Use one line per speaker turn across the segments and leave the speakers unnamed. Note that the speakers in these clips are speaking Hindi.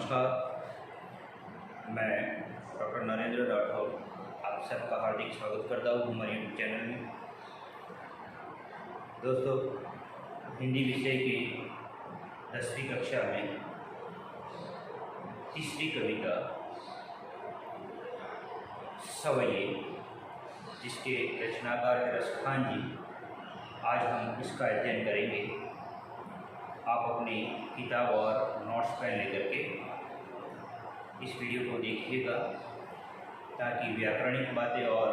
नमस्कार, मैं डॉक्टर नरेंद्र राठौर आप सबका हार्दिक स्वागत करता हूँ हमारे यूट्यूब चैनल में। दोस्तों, हिंदी विषय की 10वीं कक्षा में तीसरी कविता सवये, जिसके रचनाकार है रसखान जी, आज हम इसका अध्ययन करेंगे। आप अपनी किताब और नोट्स पेन लेकर के इस वीडियो को देखिएगा ताकि व्याकरणिक बातें और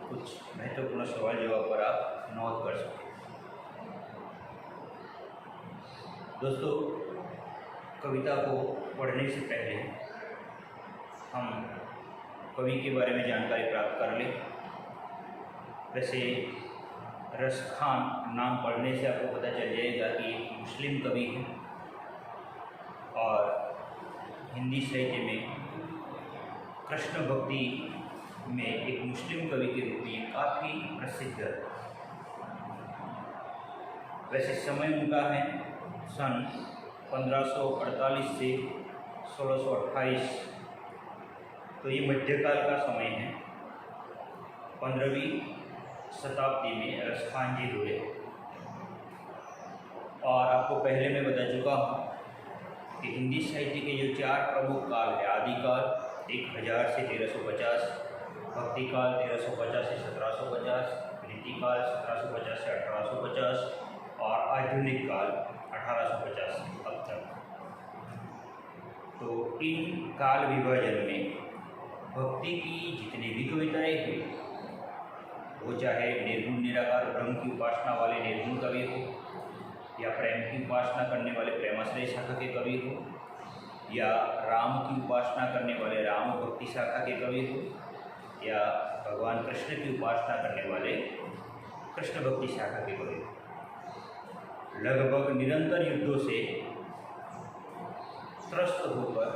कुछ महत्वपूर्ण सवाल जवाब पर आप नोट कर सकें। दोस्तों, कविता को पढ़ने से पहले हम कवि के बारे में जानकारी प्राप्त कर लें। वैसे रसखान नाम पढ़ने से आपको पता चल जाएगा कि एक मुस्लिम कवि हैं और हिंदी साहित्य में कृष्ण भक्ति में एक मुस्लिम कवि के रूप में काफ़ी प्रसिद्ध है। वैसे समय उनका है सन 1548 से 1628, तो ये मध्यकाल का समय है। 15वीं शताब्दी में रसखान जी हुए और आपको पहले मैं बता चुका हूँ कि हिंदी साहित्य के जो 4 प्रमुख काल है, आदिकाल 1000 से 1350, भक्तिकाल 1350 से 1750, रीतिकाल 1750 से 1850 और आधुनिक काल 1850 अब तक। तो इन काल विभाजन में भक्ति की जितनी भी कविताएँ हुई, वो चाहे निर्गुण निराकार ब्रह्म की उपासना वाले निर्गुण कवि हो, या प्रेम की उपासना करने वाले प्रेमाश्रय शाखा के कवि हो, या राम की उपासना करने वाले राम भक्ति शाखा के कवि हो, या भगवान कृष्ण की उपासना करने वाले कृष्ण भक्ति शाखा के कवि हो, लगभग निरंतर युद्धों से त्रस्त होकर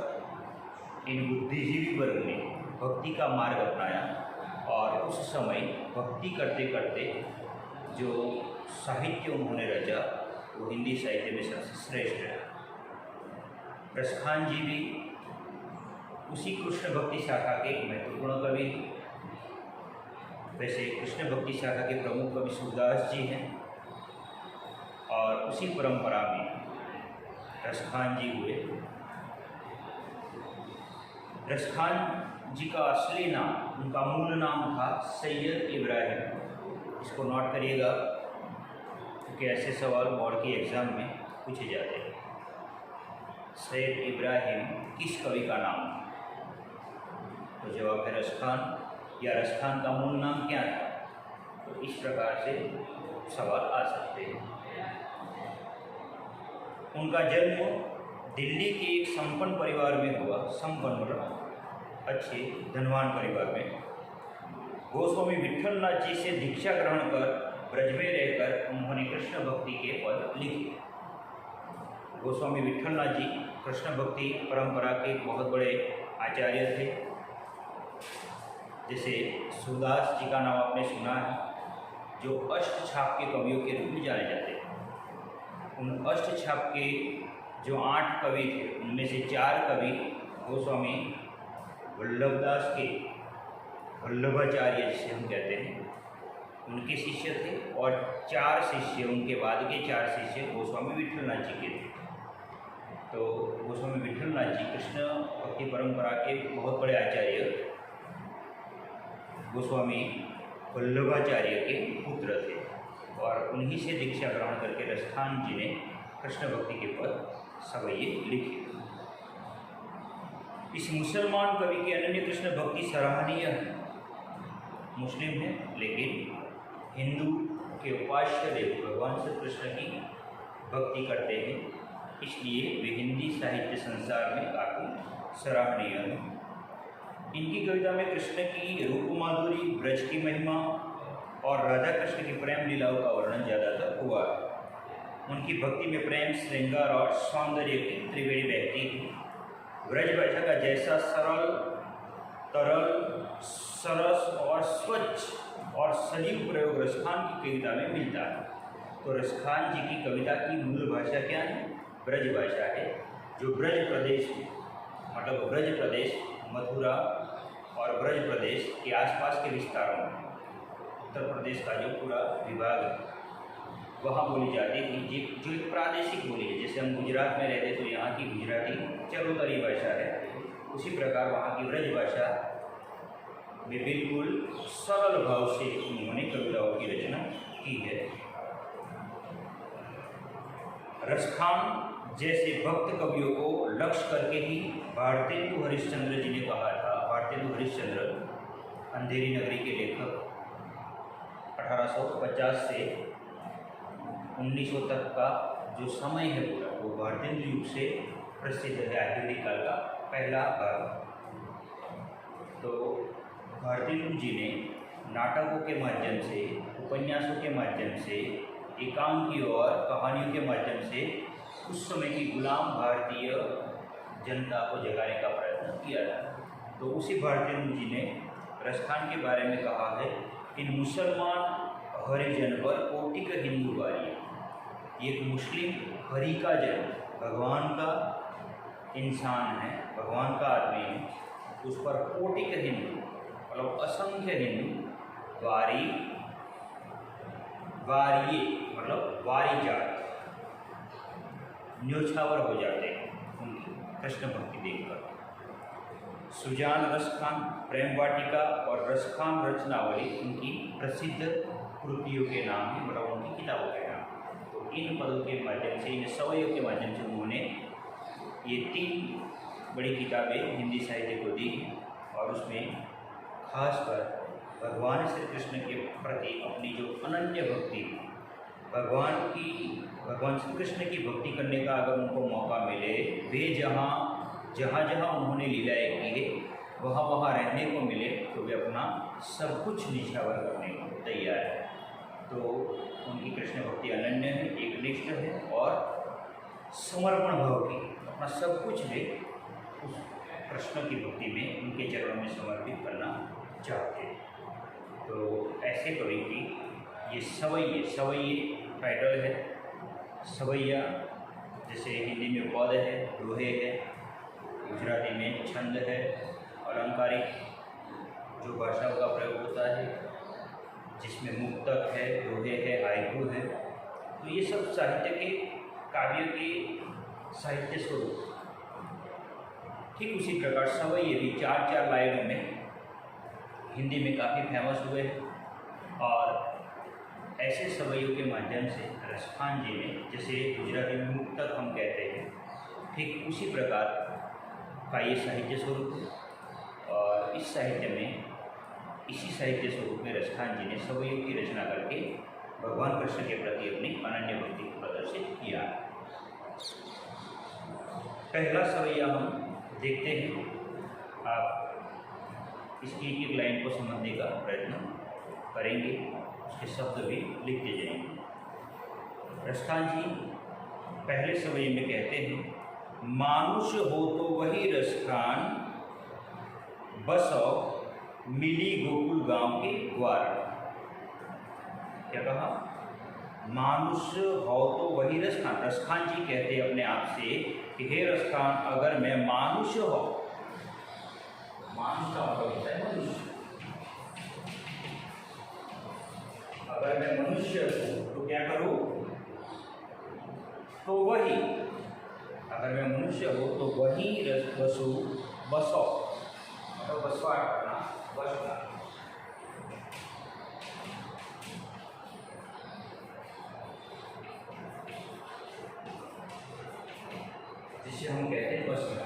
इन बुद्धिजीवी वर्ग ने भक्ति का मार्ग अपनाया और उस समय भक्ति करते करते जो साहित्य उन्होंने रचा वो हिंदी साहित्य में सबसे श्रेष्ठ है। रसखान जी भी उसी कृष्ण भक्ति शाखा के एक महत्वपूर्ण कवि। वैसे कृष्ण भक्ति शाखा के प्रमुख कवि सूरदास जी हैं और उसी परंपरा में रसखान जी हुए। रसखान जी का असली नाम, उनका मूल नाम था सैयद इब्राहिम। इसको नोट करिएगा क्योंकि ऐसे सवाल बोर्ड के एग्ज़ाम में पूछे जाते हैं। सैयद इब्राहिम किस कवि का नाम था? तो जवाब है रसखान। या रसखान का मूल नाम क्या था? तो इस प्रकार से सवाल आ सकते हैं। उनका जन्म दिल्ली के एक संपन्न परिवार में हुआ, संपन्न अच्छे धनवान परिवार में। गोस्वामी विट्ठलनाथ जी से दीक्षा ग्रहण कर ब्रज में रहकर उन्होंने कृष्ण भक्ति के पद लिखे। गोस्वामी विट्ठलनाथ जी कृष्ण भक्ति परंपरा के बहुत बड़े आचार्य थे। जैसे सूरदास जी का नाम आपने सुना है, जो अष्ट छाप के कवियों के रूप में जाने जाते हैं। उन अष्ट छाप के जो 8 कवि थे, उनमें से 4 कवि गोस्वामी वल्लभदास के, वल्लभाचार्य जिसे हम कहते हैं, उनके शिष्य थे और 4 शिष्य, उनके बाद के 4 शिष्य गोस्वामी विट्ठलनाथ जी के थे। तो गोस्वामी विट्ठलनाथ जी कृष्ण भक्ति परंपरा के बहुत बड़े आचार्य गोस्वामी वल्लभाचार्य के पुत्र थे और उन्हीं से दीक्षा ग्रहण करके रसखान जी ने कृष्ण भक्ति के पद सवये लिखे। इस मुसलमान कवि की अनन्य कृष्ण भक्ति सराहनीय है। मुस्लिम है लेकिन हिंदू के उपास्य देव भगवान श्री कृष्ण की भक्ति करते हैं, इसलिए वे हिंदी साहित्य संसार में काफ़ी सराहनीय है। इनकी कविता में कृष्ण की रूप माधुरी, ब्रज की महिमा और राधा कृष्ण की प्रेम लीलाओं का वर्णन ज़्यादातर हुआ है। उनकी भक्ति में प्रेम, श्रृंगार और सौंदर्य की त्रिवेणी बहती है। ब्रज भाषा का जैसा सरल, तरल, सरस और स्वच्छ और सजीव प्रयोग रसखान की कविता में मिलता है। तो रसखान जी की कविता की मूल भाषा क्या है? ब्रज भाषा है, जो ब्रज प्रदेश में मतलब ब्रज प्रदेश, मथुरा और ब्रज प्रदेश के आसपास के विस्तारों में, उत्तर प्रदेश का जो पूरा विभाग है वहाँ बोली जाती थी जो एक प्रादेशिक बोली है। जैसे हम गुजरात में रहते तो यहाँ की गुजराती चरोतरी भाषा है, उसी प्रकार वहाँ की ब्रज भाषा में बिल्कुल सरल भाव से उन्होंने कविताओं की रचना की है। रसखान जैसे भक्त कवियों को लक्ष्य करके ही भारतेंदु हरिश्चंद्र जी ने कहा था। भारतेंदु हरिश्चंद्र अंधेरी नगरी के लेखक, 1850 से 1900 तक का जो समय है पूरा वो भारतेंदु युग से प्रसिद्ध है, आधुनिक काल का पहला भाग। तो भारतेंदु जी ने नाटकों के माध्यम से, उपन्यासों के माध्यम से, एकांकियों और कहानियों के माध्यम से उस समय की गुलाम भारतीय जनता को जगाने का प्रयत्न किया था। तो उसी भारतेंदु जी ने रसखान के बारे में कहा है, इन मुसलमान हरिजन पर कोटि का हिंदू वारी। एक मुस्लिम हरि का जन, भगवान का इंसान है, भगवान का आदमी है, उस पर कोटि का हिंदू मतलब असंख्य हिंदू वारी, वारिये मतलब वारी जात, न्योछावर हो जाते हैं उनकी कृष्ण भक्ति देखकर। सुजान रसखान प्रेम वाटिका और रसखान रचनावली उनकी प्रसिद्ध कृतियों के नाम हैं, मतलब उनकी किताबों के नाम। तो इन पदों के माध्यम से, इन सवयों के माध्यम से उन्होंने ये 3 बड़ी किताबें हिंदी साहित्य को दी और उसमें खासकर भगवान श्री कृष्ण के प्रति अपनी जो अनन्य भक्ति, भगवान श्री कृष्ण की भक्ति करने का अगर उनको मौका मिले, वे जहाँ उन्होंने लीलाएँ की है वहाँ रहने को मिले तो वे अपना सब कुछ निछावर करने को तैयार है। तो उनकी कृष्ण भक्ति अनन्य है, एकनिष्ठ है और समर्पण भाव की, अपना सब कुछ वे उस कृष्ण की भक्ति में उनके चरणों में समर्पित करना चाहते हैं। तो ऐसे कवि की ये सवैये टाइटल है। सवैया जैसे हिंदी में पद है, दोहे है, गुजराती में छंद है, अलंकारिक जो भाषा का प्रयोग होता है जिसमें मुक्तक है, दोहे है, हाइकू है। तो ये सब साहित्य के, काव्य के साहित्य स्वरूप। ठीक उसी प्रकार सवैये भी 4-4 लाइनों में हिंदी में काफ़ी फेमस हुए और ऐसे सवैयों के माध्यम से रसखान जी ने, जैसे गुजराती में मुक्तक हम कहते हैं, ठीक उसी प्रकार का ये साहित्य स्वरूप है। और इस साहित्य में, इसी साहित्य स्वरूप में रसखान जी ने सवैयों की रचना करके भगवान कृष्ण के प्रति अपनी अनन्य भक्ति को प्रदर्शित किया। पहला सवैया हम देखते हैं। आप इसकी एक लाइन को समझने का प्रयत्न करेंगे, उसके शब्द भी लिखते जाएंगे। रसखान जी पहले सवैये में कहते हैं, मानुष हो तो वही रसखान, बसो मिली गोकुल गांव के द्वार। क्या कहा? मानुष हो तो वही रसखान। रसखान जी कहते अपने आप से कि हे रसखान, अगर मैं मानुष हो, मानुष का मतलब होता है मनुष्य, अगर मैं मनुष्य हूँ तो क्या करूँ? तो वही, अगर मैं मनुष्य हूँ तो वही बसो, मतलब बसवाट करना, बसना। जिसे हम कहते हैं बसना,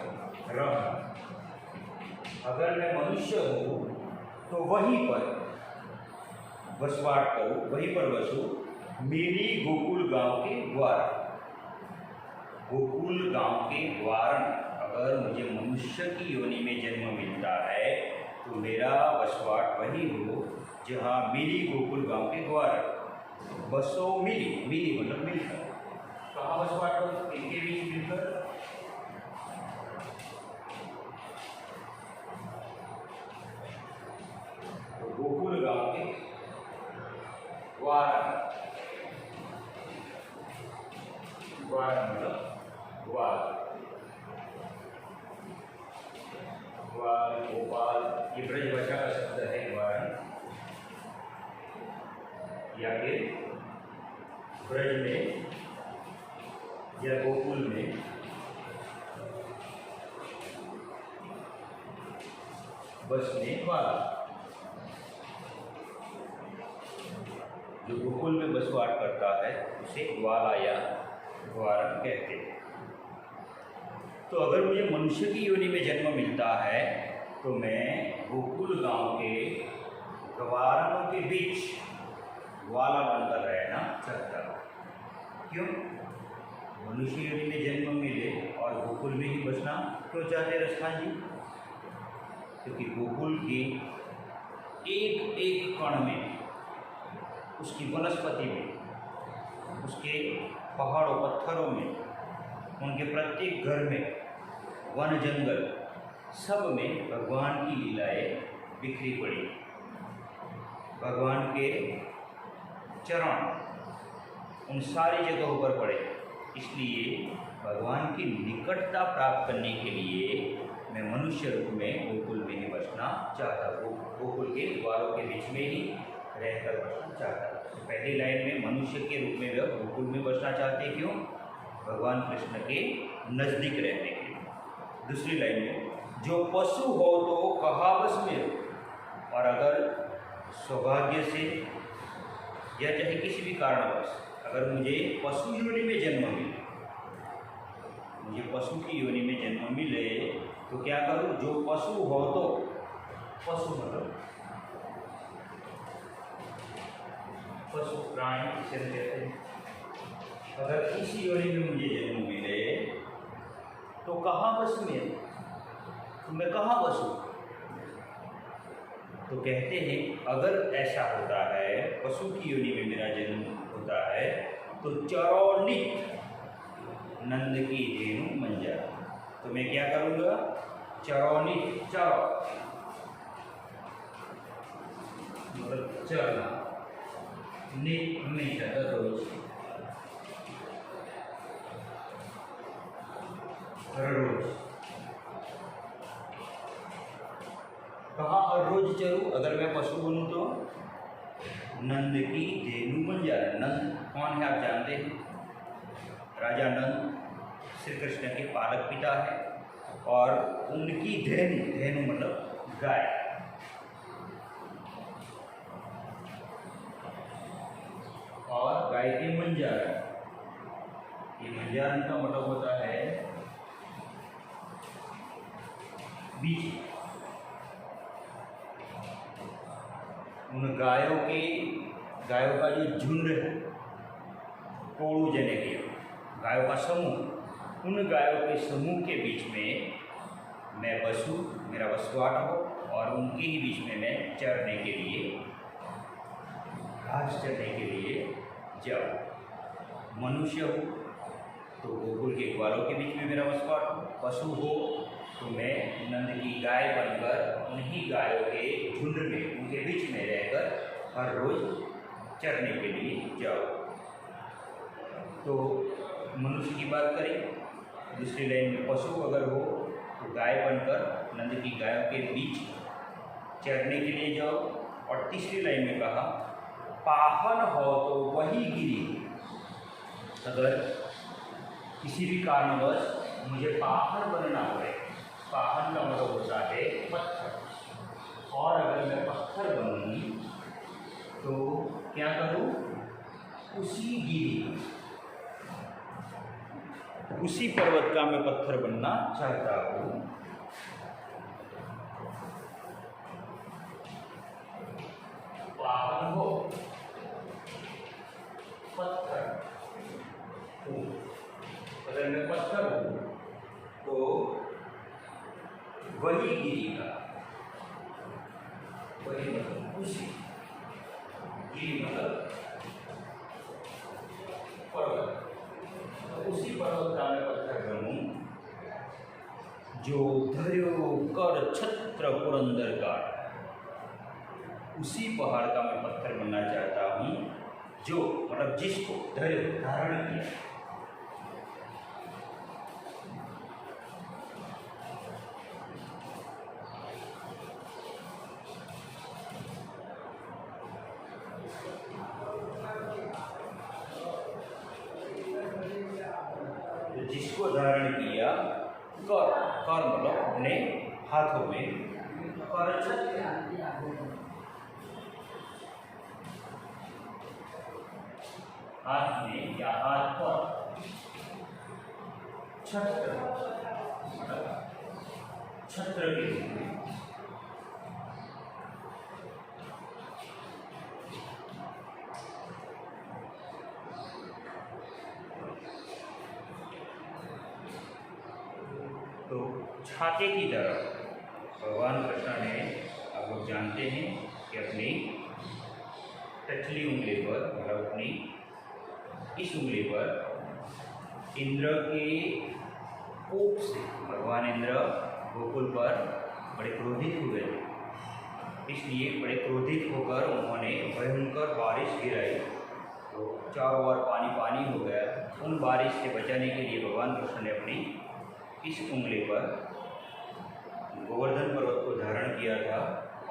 रहना। अगर मैं मनुष्य हूँ तो वहीं पर बसवाट करूँ, वहीं पर बसूँ, मेरी गोकुल गांव के द्वार। गोकुल गांव के द्वार, अगर मुझे मनुष्य की योनि में जन्म मिलता है तो मेरा बसवाट वही हो जहाँ मेरी गोकुल गांव के द्वार। बसो मिली मतलब मिलकर। कहाँ बसवाट हो? इनके बीच मिलकर। गोकुल गांव के द्वार मतलब द्वार। ये ब्रजभाषा का शब्द है द्वारण, या फिर ब्रज में या गोकुल में बसने वाला। जो गोकुल में बसवाट करता है उसे ग्वाला या द्वारण कहते हैं। तो अगर मुझे मनुष्य की योनि में जन्म मिलता है तो मैं गोकुल गांव के गवारणों के बीच ग्वाला बनकर रहना चाहता हूँ। क्यों? मनुष्य योनि में जन्म मिले और गोकुल में ही बसना क्यों चाहते रसखान जी? क्योंकि गोकुल के एक एक कण में, उसकी वनस्पति में, उसके पहाड़ों पत्थरों में, उनके प्रत्येक घर में, वन जंगल सब में भगवान की लीलाएं बिखरी पड़ी। भगवान के चरण उन सारी जगहों पर पड़े। इसलिए भगवान की निकटता प्राप्त करने के लिए मैं मनुष्य रूप में गोकुल में ही बसना चाहता हूँ। गोकुल के ग्वालों के बीच में ही रहकर बसना चाहता हूँ। तो पहली लाइन में मनुष्य के रूप में वह गोकुल में बसना चाहते क्यों? भगवान कृष्ण के नज़दीक रहने के लिए। दूसरी लाइन में जो पशु हो तो कहा बस में, और अगर सौभाग्य से या चाहे किसी भी कारणवश अगर मुझे पशु योनि में जन्म मिले, मुझे पशु की योनि में जन्म मिले तो क्या करूं? जो पशु हो तो, पशु मतलब पशु प्राणी जिसे कहते हैं, अगर इस योनि में मुझे जन्म मिले तो कहाँ बस में, तो मैं कहाँ बसूं? तो कहते हैं अगर ऐसा होता है, पशु की योनि में मेरा जन्म होता है तो चरौनित नंद की धेनु मंजा, तो मैं क्या करूँगा? चरौनित, चरो मतलब चरना, नित हमेशा हर रोज, हर रोज। कहाँ हर रोज चरूँ? अगर मैं पशु बनूँ तो नंद की धेनु मंजा। नंद कौन है आप जानते हैं? राजा नंद श्री कृष्ण के पालक पिता है, और उनकी धेनु, धेनु मतलब गाय, और गाय के मंजार। ये मंजार का मतलब होता है बीज। उन गायों का जो झुंड है, कोड़ू जने के गायों का समूह, उन गायों के समूह के बीच में मैं बसूं, मेरा बसवाट हो, और उनके ही बीच में मैं चरने के लिए, घास चरने के लिए जाऊँ। मनुष्य हो तो गोकुल के ग्वालों के बीच में मेरा बसवाट हो, पशु हो तो मैं नंद की गाय बनकर उन्हीं गायों के झुंड में, उनके बीच में रहकर हर रोज चरने के लिए जाऊँ। तो मनुष्य की बात करें, दूसरी लाइन में पशु अगर हो तो गाय बनकर नंद की गायों के बीच चरने के लिए जाओ। और तीसरी लाइन में कहा पाहन हो तो वही गिरी। अगर किसी भी कारणवश मुझे पाहन बनना पड़े, पाहन का मतलब होता है पत्थर, और अगर मैं पत्थर बनूँ तो क्या करूँ? उसी गिरी, उसी पर्वत का मैं पत्थर बनना चाहता हूँ। पावन हो, पत्थर हूँ, अगर मैं पत्थर हूँ तो वही गिरेगा, वही मतलब उसी, गिरी मतलब पर्वत, उसी पर्वत का मैं पत्थर बनूं जो धर्यो कर छत्र पुरंदर का, उसी पहाड़ का मैं पत्थर बनना चाहता हूँ जो मतलब जिसको धर्यो धारण किया। को धारण किया, कर कर मतलब अपने हाथों में, कर हाथ में या हाथ पर, छत्र छत्र के रूप में, तो छाते की तरह भगवान कृष्ण ने, आप लोग जानते हैं कि अपनी टचली उंगली पर मतलब अपनी इस उंगली पर इंद्र के कोप से, भगवान इंद्र गोकुल पर बड़े क्रोधित हुए थे, इसलिए बड़े क्रोधित होकर उन्होंने भयंकर बारिश गिराई, तो चारों ओर पानी पानी हो गया। उन बारिश से बचाने के लिए भगवान कृष्ण ने अपनी इस उंगली पर गोवर्धन पर्वत को धारण किया था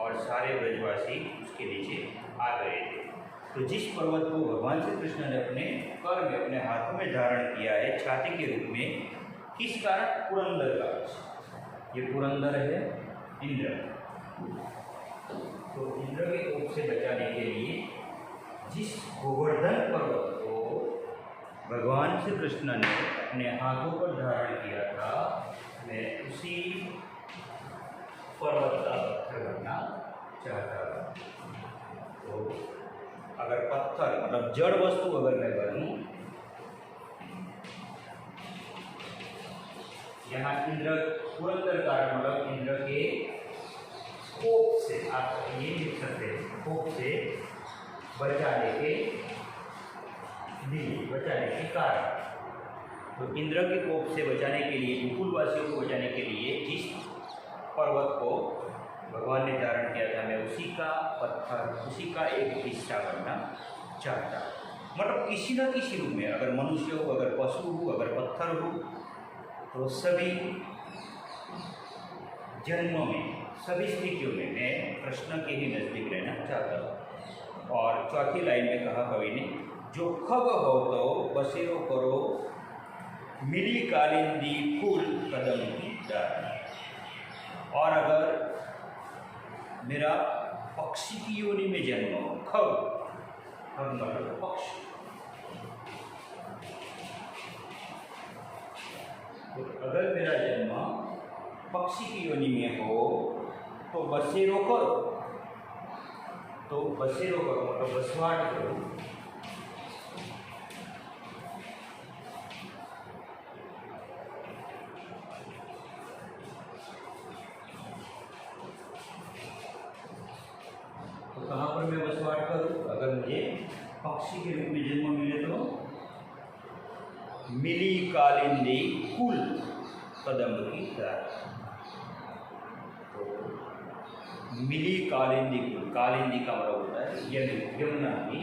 और सारे ब्रजवासी उसके नीचे आ गए थे। तो जिस पर्वत को भगवान श्री कृष्ण ने अपने कर में, अपने हाथों में धारण किया है छाती के रूप में, किस कारण? पुरंदर का। ये पुरंदर है इंद्र, तो इंद्र के कोप से बचाने के लिए जिस गोवर्धन पर्वत को भगवान श्री कृष्ण ने अपने हाथों पर धारण किया था, मैं उसी पर्वत का पत्थर बनना चाहता था। तो अगर पत्थर मतलब जड़ वस्तु अगर मैं बनूं, यहाँ इंद्र पुरंदर कारण मतलब इंद्र के कोप से, आप ये लिख सकते हैं, कोप से बचाने के लिए, बचाने के कारण। तो इंद्र के कोप से बचाने के लिए, गोकुल वासियों को बचाने के लिए जिस पर्वत को भगवान ने धारण किया था, मैं उसी का पत्थर, उसी का एक हिस्सा बनना चाहता। मतलब किसी न किसी रूप में, अगर मनुष्य हो, अगर पशु हो, अगर पत्थर हो, तो सभी जन्मों में, सभी स्थितियों में मैं कृष्ण के ही नजदीक रहना चाहता हूँ। और चौथी लाइन में कहा कवि ने, जो खग हो तो बसेरो करो, मिली कालिंदी फूल कदम की डाली। और अगर मेरा पक्षी की योनि में जन्म हो, खग, खग मतलब पक्षी, तो अगर मेरा जन्म पक्षी की योनि में हो तो बसेरो करो, तो बसेरो करो मतलब बसवाट करो, तो कहाँ पर मैं बसवाट करूँ? अगर मुझे पक्षी के रूप में जन्म मिले तो मिली कालिंदी कुल कदम की डाल। तो मिली कालिंदी कुल, कालिंदी का मतलब होता है यमुना की,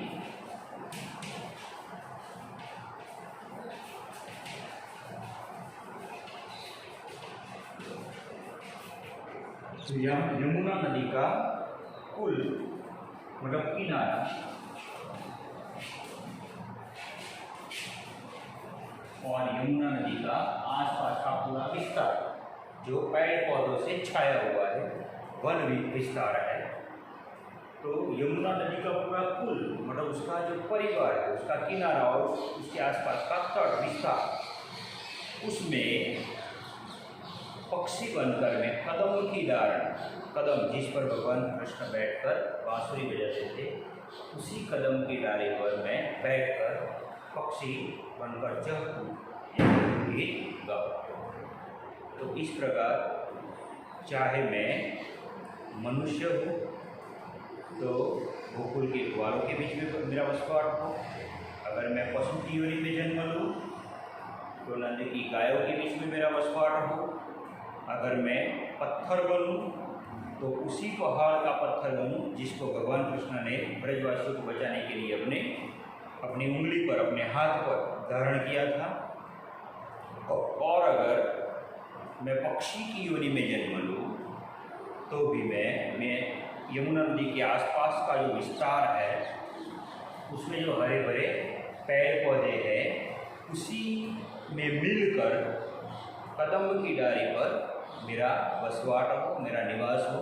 तो यमुना नदी का कुल मतलब किनारा, और यमुना नदी का आसपास का पूरा विस्तार जो पेड़ पौधों से छाया हुआ है, वन विस्तार है। तो यमुना नदी का पूरा कुल मतलब उसका जो परिवार है, उसका किनारा और उसके आसपास का तट विस्तार, उसमें पक्षी बनकर मैं कदम की धारण, कदम जिस पर भगवान कृष्ण बैठकर बांसुरी बजाते थे, उसी कदम की डाली पर मैं बैठकर पक्षी बनकर चहकूं, गीत गाऊं। तो इस प्रकार चाहे मैं मनुष्य हूँ तो गोकुल के ग्वालों के बीच में मेरा वसवाट हो, अगर मैं पशु की योनि में जन्म लूँ तो नंद की गायों के बीच में मेरा वसवाट हो, अगर मैं पत्थर बनूँ तो उसी पहाड़ का पत्थर बनूँ जिसको भगवान कृष्ण ने ब्रजवासियों को बचाने के लिए अपनी उंगली पर, अपने हाथ पर धारण किया था। और अगर मैं पक्षी की योनि में जन्म लूँ तो भी मैं यमुना नदी के आसपास का जो विस्तार है उसमें जो हरे भरे पेड़ पौधे हैं उसी में मिलकर कदम्ब की डाली पर मेरा बसवाट हो, मेरा निवास हो,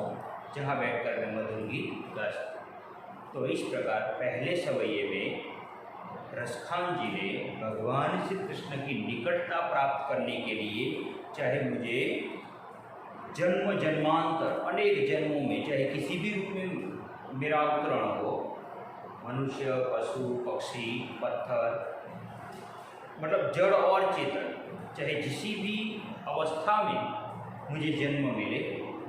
जहाँ बैठकर मैं मधुर गीत गा सकूँ। तो इस प्रकार पहले सवैये में रसखान जी ने भगवान श्री कृष्ण की निकटता प्राप्त करने के लिए, चाहे मुझे जन्म जन्मांतर अनेक जन्मों में, चाहे किसी भी रूप में मेरा अवतरण हो, मनुष्य, पशु, पक्षी, पत्थर, मतलब जड़ और चेतन, चाहे किसी भी अवस्था में मुझे जन्म मिले,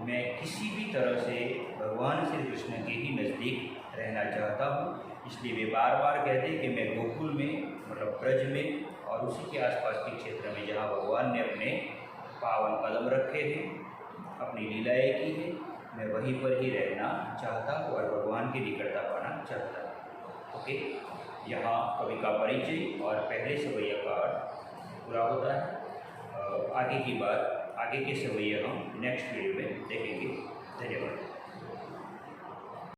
मैं किसी भी तरह से भगवान श्री कृष्ण के ही नज़दीक रहना चाहता हूँ। इसलिए वे बार बार कहते हैं कि मैं गोकुल में, मतलब ब्रज में और उसी के आसपास के क्षेत्र में जहाँ भगवान ने अपने पावन कदम रखे हैं, अपनी लीलाएँ की हैं, मैं वहीं पर ही रहना चाहता हूँ और भगवान की निकटता पाना चाहता हूँ। ओके, यहाँ कवि का परिचय और पहले सवैया का अर्थ पूरा होता है। आगे की बात, आगे के सवैया हम नेक्स्ट वीडियो में देखेंगे। धन्यवाद।